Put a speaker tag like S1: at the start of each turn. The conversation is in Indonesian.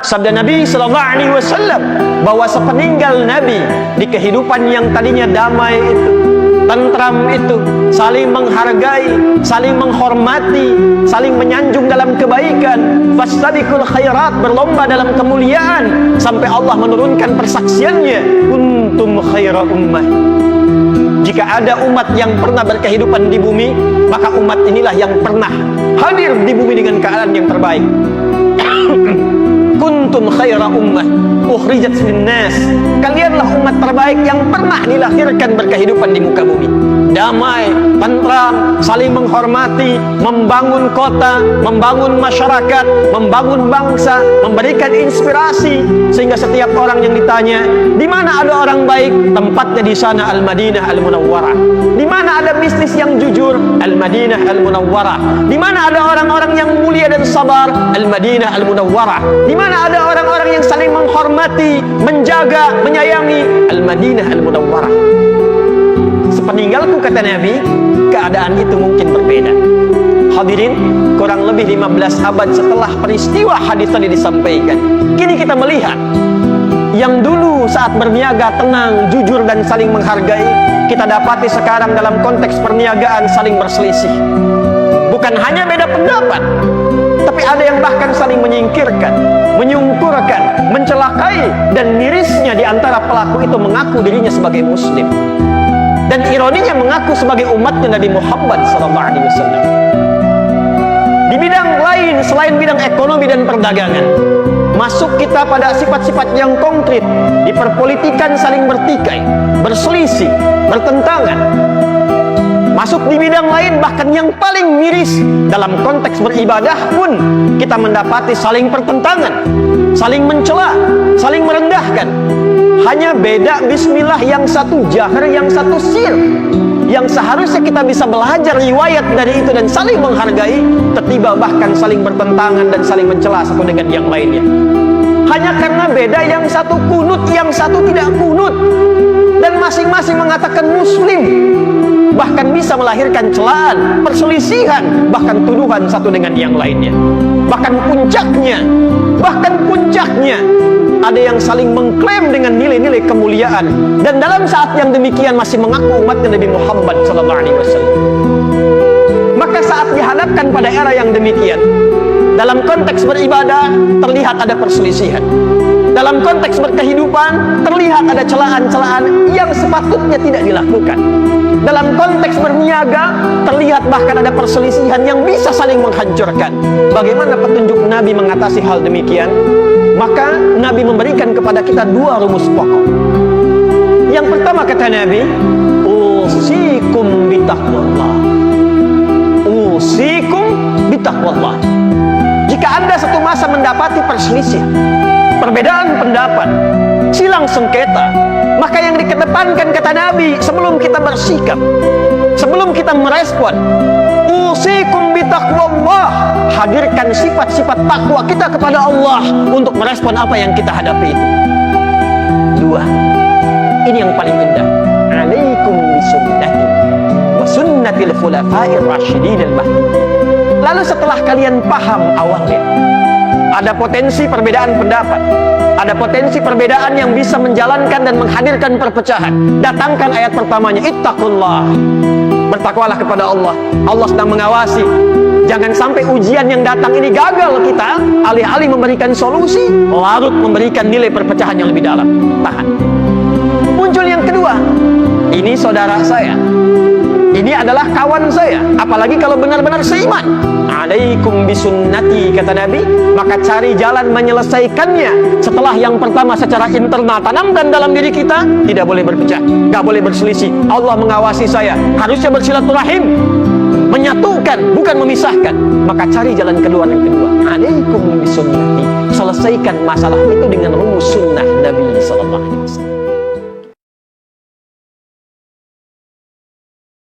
S1: Sabda Nabi Sallallahu Alaihi Wasallam bahwa sepeninggal Nabi di kehidupan yang tadinya damai itu, tentram itu, saling menghargai, saling menghormati, saling menyanjung dalam kebaikan, fastabiqul khairat, berlomba dalam kemuliaan, sampai Allah menurunkan persaksiannya, kuntum khaira ummah. Jika ada umat yang pernah berkehidupan di bumi, maka umat inilah yang pernah hadir di bumi dengan keadaan yang terbaik. Kuntum khaira ummah ukhrijat linnas, kalianlah umat terbaik yang pernah dilahirkan berkehidupan di muka bumi. Damai, tentram, saling menghormati, membangun kota, membangun masyarakat, membangun bangsa, memberikan inspirasi, sehingga setiap orang yang ditanya, di mana ada orang baik, tempatnya di sana Al-Madinah Al-Munawwarah. Di mana ada bisnis yang jujur, Al-Madinah Al-Munawwarah. Di mana ada orang-orang yang mulia dan sabar, Al-Madinah Al-Munawwarah. Di mana ada orang-orang yang saling menghormati, menjaga, menyayangi, Al-Madinah Al-Munawwarah. Sepeninggalku, kata Nabi, keadaan itu mungkin berbeda. Hadirin, kurang lebih 15 abad setelah peristiwa hadis tadi disampaikan, kini kita melihat yang dulu saat berniaga tenang, jujur dan saling menghargai, kita dapati sekarang dalam konteks perniagaan saling berselisih. Bukan hanya beda pendapat, tapi ada yang bahkan saling menyingkirkan, menyungkurkan, mencelakai, dan mirisnya di antara pelaku itu mengaku dirinya sebagai muslim, dan ironinya mengaku sebagai umatnya Nabi Muhammad SAW. Di bidang lain selain bidang ekonomi dan perdagangan, masuk kita pada sifat-sifat yang konkret. Di perpolitikan saling bertikai, berselisih, bertentangan. Masuk di bidang lain, bahkan yang paling miris, dalam konteks beribadah pun kita mendapati saling pertentangan, saling mencela, saling merendahkan. Hanya beda bismillah, yang satu jahar, yang satu sir. Yang seharusnya kita bisa belajar riwayat dari itu dan saling menghargai, tiba-tiba bahkan saling bertentangan dan saling mencela satu dengan yang lainnya. Hanya karena beda, yang satu kunut, yang satu tidak kunut, dan masing-masing mengatakan muslim, bahkan bisa melahirkan celaan, perselisihan, bahkan tuduhan satu dengan yang lainnya. Bahkan puncaknya ada yang saling mengklaim dengan nilai-nilai kemuliaan, dan dalam saat yang demikian masih mengaku umatnya Nabi Muhammad SAW. Maka saat dihadapkan pada era yang demikian, dalam konteks beribadah terlihat ada perselisihan, dalam konteks berkehidupan terlihat ada celaan-celaan yang sepatutnya tidak dilakukan, dalam konteks berniaga terlihat bahkan ada perselisihan yang bisa saling menghancurkan. Bagaimana petunjuk Nabi mengatasi hal demikian? Maka Nabi memberikan kepada kita dua rumus pokok. Yang pertama, kata Nabi, usikum bitaqwallah. Usikum bitaqwallah. Jika Anda satu masa mendapati perselisihan, perbedaan pendapat, silang sengketa, maka yang dikedepankan, kata Nabi, sebelum kita bersikap, sebelum kita merespon, usikum bitaqwallah, hadirkan sifat-sifat takwa kita kepada Allah untuk merespon apa yang kita hadapi itu. Dua, ini yang paling indah. Alaikum bisunnati wa sunnatil khulafa'ir rasyidin al-mahdiyyin. Lalu setelah kalian paham awalnya, ada potensi perbedaan pendapat, ada potensi perbedaan yang bisa menjalankan dan menghadirkan perpecahan, datangkan ayat pertamanya, ittaqullah. Bertakwalah kepada Allah. Allah sedang mengawasi. Jangan sampai ujian yang datang ini gagal kita, alih-alih memberikan solusi, larut memberikan nilai perpecahan yang lebih dalam. Tahan. Muncul yang kedua, ini saudara saya, ini adalah kawan saya, apalagi kalau benar-benar seiman. Alaikum bisunnati, kata Nabi, maka cari jalan menyelesaikannya. Setelah yang pertama secara internal, tanamkan dalam diri kita, tidak boleh berpecah, gak boleh berselisih. Allah mengawasi saya, harusnya bersilaturahim, menyatukan, bukan memisahkan. Maka cari jalan kedua yang kedua. Alaikum bisunnati, selesaikan masalah itu dengan rumus sunnah Nabi SAW.